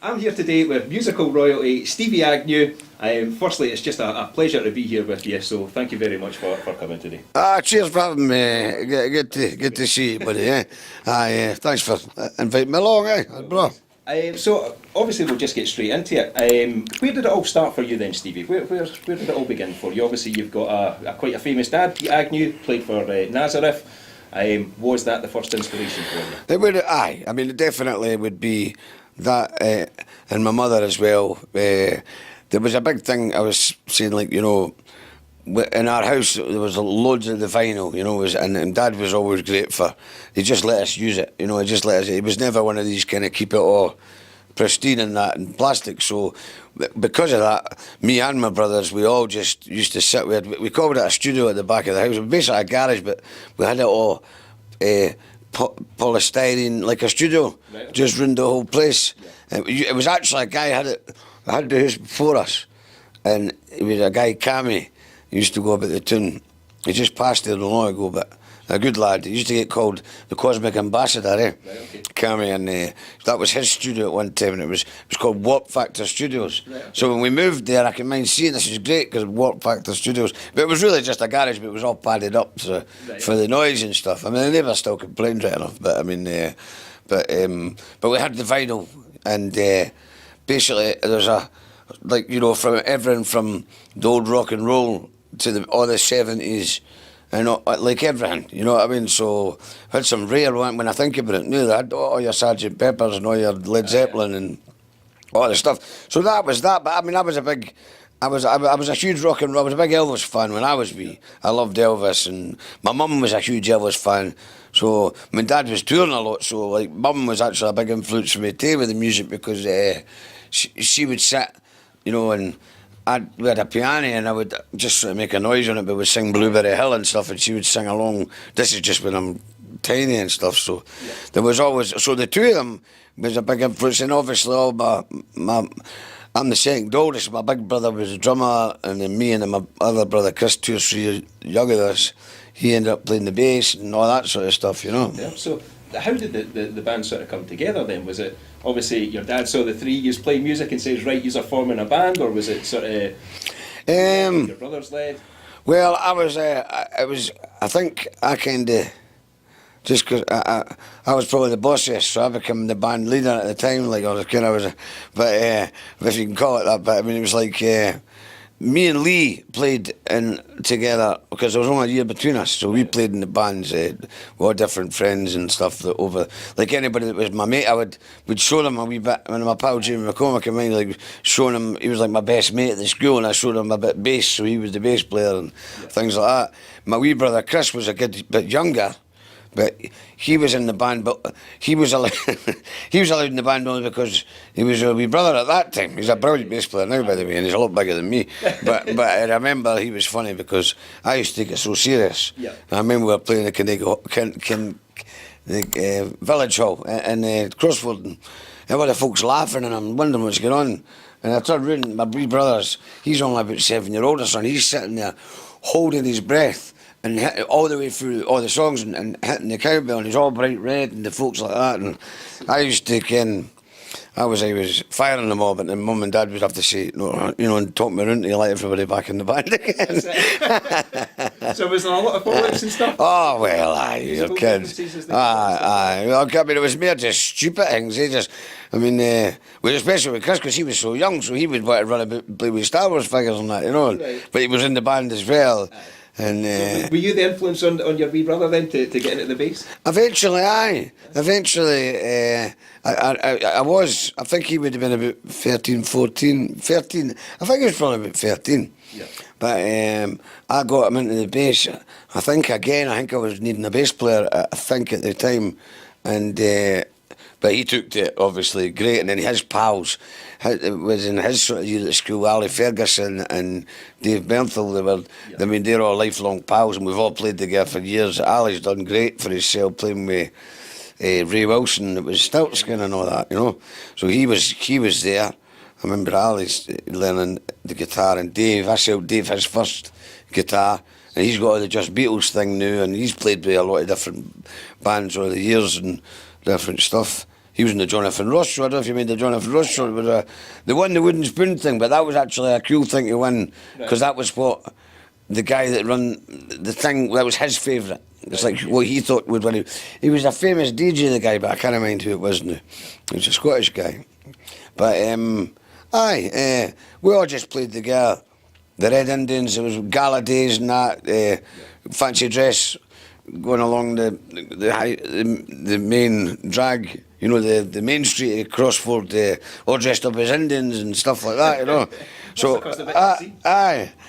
I'm here today with musical royalty Stevie Agnew. Firstly, it's just a pleasure to be here with you, so thank you very much for coming today. Cheers for having me. Good to see you, buddy. Thanks for inviting me along, bro. So, obviously, we'll just get straight into it. Where did it all start for you then, Stevie? Where did it all begin for you? Obviously, you've got quite a famous dad, Pete Agnew, played for Nazareth. Was that the first inspiration for you? It would, aye. I mean, it definitely would be that, and my mother as well. There was a big thing I was saying, like, you know, in our house there was loads of the vinyl, you know, and Dad was always great for. He just let us use it, you know. He just let us. He was never one of these kind of keep it all pristine and that and plastic. So because of that, me and my brothers, we all just used to sit. We called it a studio at the back of the house. It was basically a garage, but we had it all polystyrene like a studio, right, just round the whole place. Yeah. It was actually a guy had the house before us, and it was a guy Cammy. He used to go about the tune. He just passed there not long ago, but a good lad. He used to get called the Cosmic Ambassador, Right, okay. Cammy, and that was his studio at one time, and it was called Warp Factor Studios. Right, okay. So when we moved there, I can mind seeing this is great because Warp Factor Studios, but it was really just a garage, but it was all padded up for the noise and stuff. I mean, the neighbours still complained right enough, but I mean, but we had the vinyl, and basically there's like, you know, from everything from the old rock and roll to all the 70s, and like everything, you know what I mean? So I had some rare one when I think about it. You know, I had all your Sgt. Peppers and all your Led Zeppelin and all the stuff. So that was that. But I mean, I was a huge rock and roll. I was a big Elvis fan when I was wee. I loved Elvis, and my mum was a huge Elvis fan. So my dad was touring a lot. So like, mum was actually a big influence for me too with the music because she would sit, you know, and we had a piano, and I would just sort of make a noise on it, but we'd sing Blueberry Hill and stuff, and she would sing along. This is just when I'm tiny and stuff, so yeah. There was always, so the two of them was a big influence, and obviously all I'm the second oldest. My big brother was a drummer, and then me and then my other brother Chris, 2 or 3 years younger than us, he ended up playing the bass and all that sort of stuff, you know. Yeah, so how did the band sort of come together then? Was it obviously your dad saw the three of yous play music and says, right, yous are forming a band, or was it sort of your brothers led? Well, I think I kind of, just because I was probably the bossiest, so I became the band leader at the time, like I was kind of, but if you can call it that, but I mean, it was like, me and Lee played together because there was only a year between us, so we played in the bands, all different friends and stuff. That over, like anybody that was my mate, we'd show them a wee bit. When my pal Jamie McCormick and mine, like showing him, he was like my best mate at the school, and I showed him a bit bass, so he was the bass player and things like that. My wee brother Chris was a good bit younger, but he was in the band, but he was allowed in the band only because he was a wee brother at that time. He's a brilliant bass player now, by the way, and he's a lot bigger than me. But I remember he was funny because I used to take it so serious. Yeah. I remember we were playing the Village Hall in Crossford, and all the folks laughing, and I'm wondering what's going on. And I turned round, and my wee brother's, he's only about 7 years older son, he's sitting there holding his breath and hit all the way through all the songs and hitting the cowbell, and he's all bright red and the folks like that. And I used to I was firing them all, but then Mum and Dad would have to say, no, you know, and talk me around to let everybody back in the band again. So was there a lot of follow-ups and stuff? Oh, well, aye, your kids. Aye. Well, I mean, it was mere just stupid things. Well, especially with Chris, because he was so young, so he would want to run about, play with Star Wars figures and that, you know. Right. But he was in the band as well. Aye. And, so were you the influence on your wee brother then to get into the bass? Eventually, aye. Eventually, I was. I think he would have been about 13. I think he was probably about 13. Yeah. But I got him into the bass. I think I was needing a bass player, I think, at the time. And but he took to it, obviously, great. And then his pals, it was in his sort of year at school, Ali Ferguson and Dave Bernthal, I mean, they're all lifelong pals, and we've all played together for years. Ali's done great for himself, playing with Ray Wilson, it was Stiltskin and all that, you know. So he was there. I remember Ali's learning the guitar, and I sold Dave his first guitar, and he's got all the Just Beatles thing now, and he's played with a lot of different bands over the years and different stuff. he was in the Jonathan Ross show. I don't know if you made the Jonathan Ross show. It was they won the wooden spoon thing, but that was actually a cool thing to win because that was what the guy that run the thing, that was his favourite. It's like what he thought would win. He was a famous DJ, the guy, but I can't mind who it was now. He was a Scottish guy. But we all just played the Red Indians. It was gala days and that, fancy dress, going along the main drag, you know, the main street at Crossford, all dressed up as Indians and stuff like that, you know. So,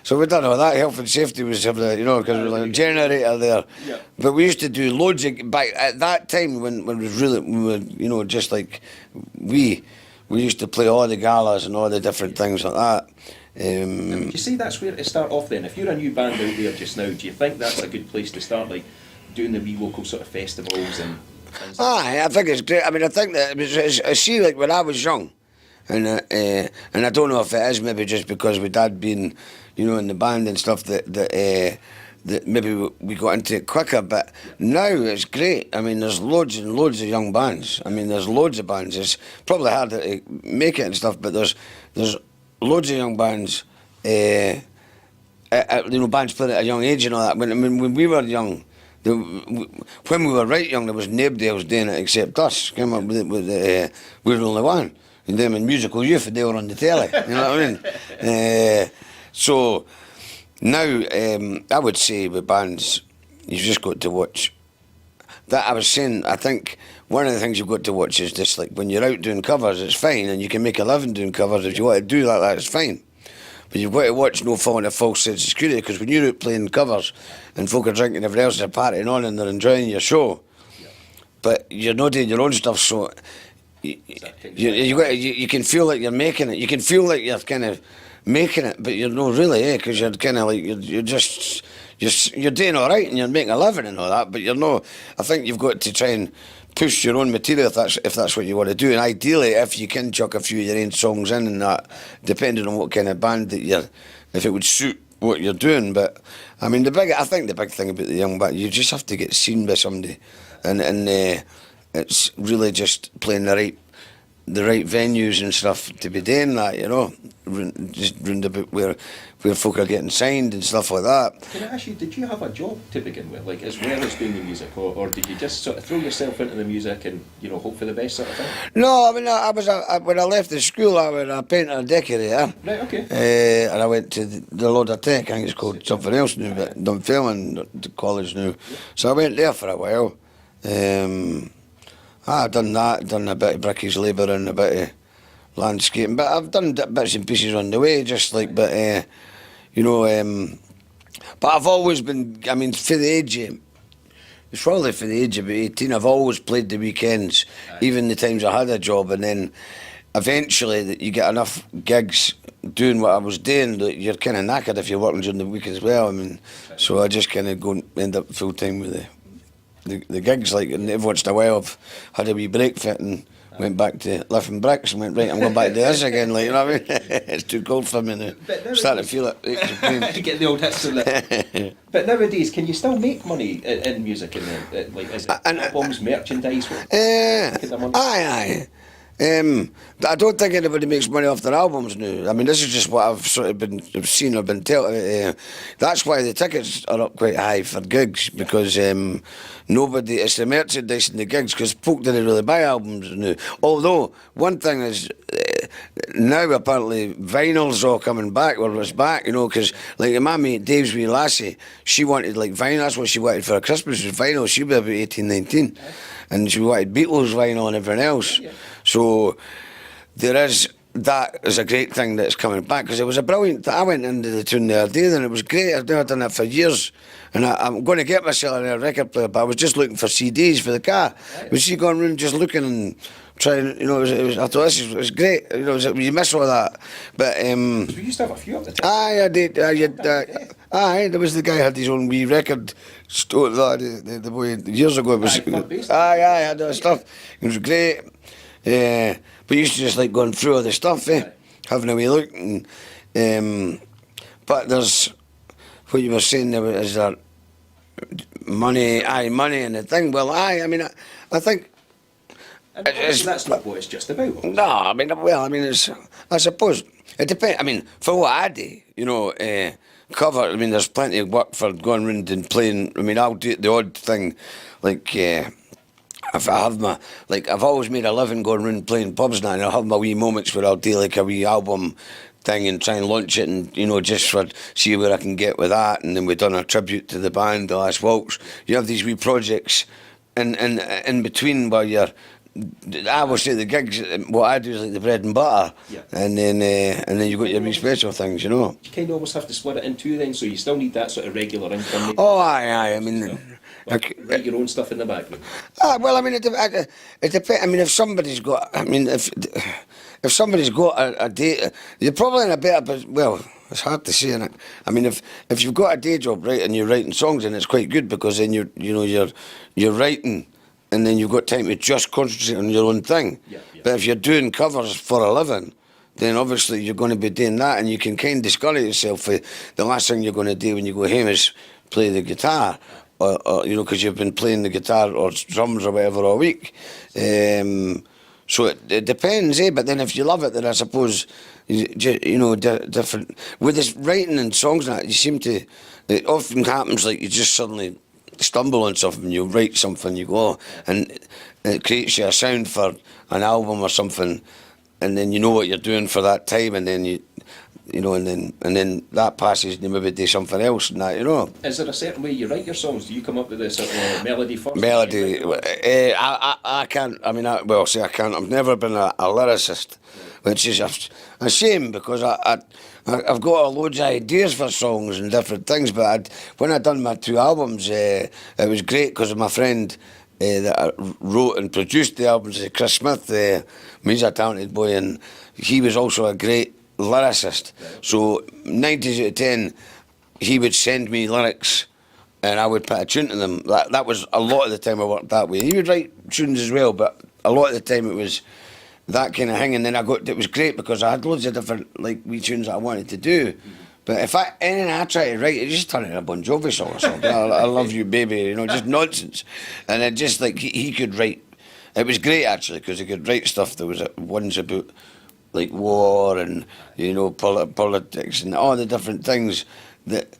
so we done all that. Health and safety was having, you know, because there was like a generator there. Yeah. But we used to do loads of, at that time when it was really, we were, you know, just like we used to play all the galas and all the different things like that. Would you say that's where to start off then? If you're a new band out there just now, do you think that's a good place to start, like doing the wee local sort of festivals and things? I think it's great. I mean, I think that I see, like when I was young, and I don't know if it is maybe just because with Dad being, you know, in the band and stuff that maybe we got into it quicker. But now it's great. I mean, there's loads and loads of young bands. I mean, there's loads of bands. It's probably harder to make it and stuff, but there's loads of young bands. You know, bands playing at a young age and all that. When we were young. When we were right young, there was nobody else doing it except us. Came up with it, we were the only one. And them in Musical Youth, they were on the telly. You know what I mean? So now, I would say with bands, you've just got to watch. That I was saying, I think one of the things you've got to watch is this, like when you're out doing covers, it's fine, and you can make a living doing covers. If you want to do like that, it's fine. But you've got to watch no falling a false sense of security, because when you're out playing covers and folk are drinking, everybody else is partying on and they're enjoying your show, but you're not doing your own stuff, so you can feel like you're making it. You can feel like you're kind of making it, but you're not really, because you're kind of like you're doing all right and you're making a living and all that, but you're not. I think you've got to try and push your own material if that's what you want to do, and ideally if you can chuck a few of your own songs in and that, depending on what kind of band that you're, if it would suit what you're doing. But I mean, I think the big thing about the young band, you just have to get seen by somebody, and it's really just playing the right venues and stuff to be doing that, you know, just round about where folk are getting signed and stuff like that. Can I ask you, did you have a job to begin with, like as well as doing the music, or did you just sort of throw yourself into the music and, you know, hope for the best sort of thing? No, I mean, when I left the school, I was a painter and decorator. Right, okay. And I went to the Loader Tech, I think it's called something else now, but Dunfermline, the college now. So I went there for a while. I've done that, done a bit of brickies labouring, a bit of landscaping, but I've done bits and pieces on the way, just like, but, you know, but I've always been, I mean, for the age of, it's probably for the age of 18, I've always played the weekends, even the times I had a job, and then eventually you get enough gigs doing what I was doing that you're kind of knackered if you're working during the week as well. I mean, so I just kind of go and end up full time with the gigs, like, and every once in a while I've had a wee break fit and went back to lifting bricks and went, right, I'm going back to this again, like, you know what I mean? It's too cold for me now. I'm starting to feel it. Get the old hits of it. But nowadays, can you still make money in music? Like, is it albums, merchandise? Aye. I don't think anybody makes money off their albums now. I mean, this is just what I've sort of been seen or been told. That's why the tickets are up quite high for gigs, because nobody, it's the merchandise and the gigs, because folk didn't really buy albums now. Although, one thing is, now apparently vinyl's all coming back, or it's back, you know, because like my mate Dave's wee lassie, she wanted like vinyl, that's what she wanted for her Christmas, was vinyl. She was about 18, 19, and she wanted Beatles vinyl and everything else. So there is, that is a great thing that's coming back, because it was a brilliant, I went into the tune the other day and it was great. I've never done it for years, and I'm going to get myself a record player, but I was just looking for CDs for the car. Was she going around just looking and trying, you know, I thought this was great, you know, you miss all that. But we used to have a few of the time. Aye, I did. Aye, there was the guy who had his own wee record store, the boy years ago. It was, I had that stuff. It was great. But you used to just like going through all the stuff, having a wee look. And, but there's, what you were saying there, is that money and the thing. Well, I mean, I think And obviously that's not what it's just about. No, I mean, well, I mean, it's, I suppose it depends. I mean, for what I do, you know, cover. I mean, there's plenty of work for going round and playing. I mean, I'll do the odd thing, like if I have my, like, I've always made a living going round playing pubs now, and I'll have my wee moments where I'll do like a wee album thing and try and launch it, and you know, just for see where I can get with that. And then we've done a tribute to the band, The Last Waltz. You have these wee projects in between where you're. I would say the gigs, what I do is like the bread and butter, Yeah. and then you've got your wee special things, you know. You kind of almost have to split it in two then, so you still need that sort of regular income. Oh, aye, I mean... Write your own stuff in the background. Well, I mean, it depends. I mean, if somebody's got... I mean, if somebody's got a day... You're probably in a better... Well, it's hard to say, innit? I mean, if you've got a day job, right, and you're writing songs, then it's quite good, because then you're writing... And then you've got time to just concentrate on your own thing. Yeah. But if you're doing covers for a living, then obviously you're going to be doing that, and you can kind of discourage yourself for the last thing you're going to do when you go home is play the guitar, or you know, because you've been playing the guitar or drums or whatever all week. So it depends, eh? But then if you love it, then I suppose you know, different with this writing and songs and that, you seem to. It often happens like you just suddenly stumble on something, you write something, you go, and it creates you a sound for an album or something, and then you know what you're doing for that time, and then you know, and then that passes, and you maybe do something else, and that, you know. Is there a certain way you write your songs? Do you come up with a sort of melody first? Melody, I can't. I mean, I can't. I've never been a lyricist, which is a shame, because I've got loads of ideas for songs and different things, but when I done my 2 albums, it was great because my friend that wrote and produced the albums, Chris Smith, he's a talented boy, and he was also a great lyricist. So 9 times out of 10, he would send me lyrics, and I would put a tune to them. That was a lot of the time I worked that way. He would write tunes as well, but a lot of the time it was that kind of thing. And then it was great because I had loads of different like wee tunes that I wanted to do. But if anything I try to write, it just turn into a Bon Jovi song or something. I love you, baby, you know, just nonsense. And it just like he could write. It was great actually, because he could write stuff that was ones about like war and, you know, politics and all the different things that.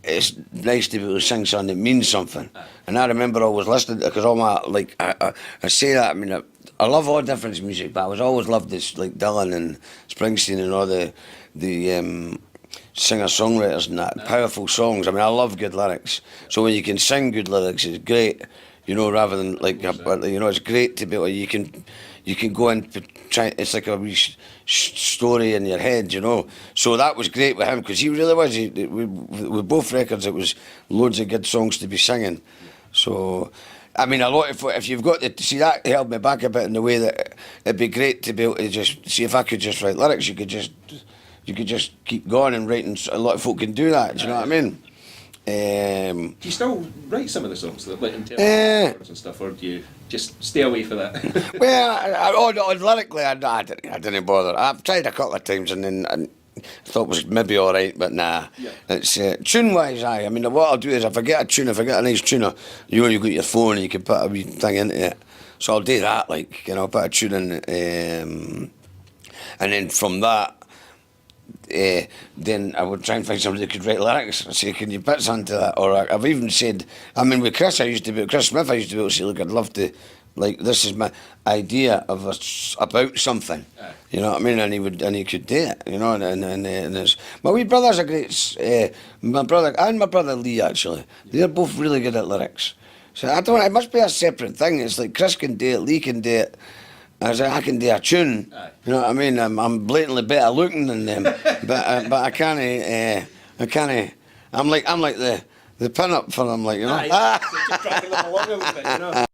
It's nice to be able to sing something that means something. And I remember always listening, because all my, like, I say that, I mean, I love all different music, but I was always loved this, like Dylan and Springsteen and all the singer-songwriters and that, powerful songs. I mean, I love good lyrics. So when you can sing good lyrics, it's great, you know, rather than, like, you know, it's great to be able, you can go and try, it's like a wee story in your head, you know. So that was great with him, because he really was. With both records, it was loads of good songs to be singing. So, I mean, a lot of, if you've got to see, that held me back a bit in the way that it'd be great to be able to just see if I could just write lyrics. You could just keep going and writing. A lot of folk can do that. Do you know what I mean? Do you still write some of the songs that like in terms of and stuff, or do you just stay away from that? Well, lyrically, I didn't bother. I've tried a couple of times and then I thought it was maybe all right, but nah. Yeah. It's tune-wise, I mean, what I'll do is if I get a nice tuner, you know, you've got your phone and you can put a wee thing into it. So I'll do that, like, you know, put a tune in, and then from that, then I would try and find somebody that could write lyrics and say, can you put something to that? Or I've even said, I mean, with Chris Smith, I used to be able to say, look, I'd love to, like, this is my idea of about something, you know what I mean? And he could do it, you know. And it's, my wee brother's a great, my brother Lee, actually, they're both really good at lyrics. So it must be a separate thing. It's like Chris can do it, Lee can do it. I can do a tune, you know what I mean? I'm blatantly better looking than them, but I can't. I'm like the pin-up for them, like, you know. Just dragging them along a little bit, you know.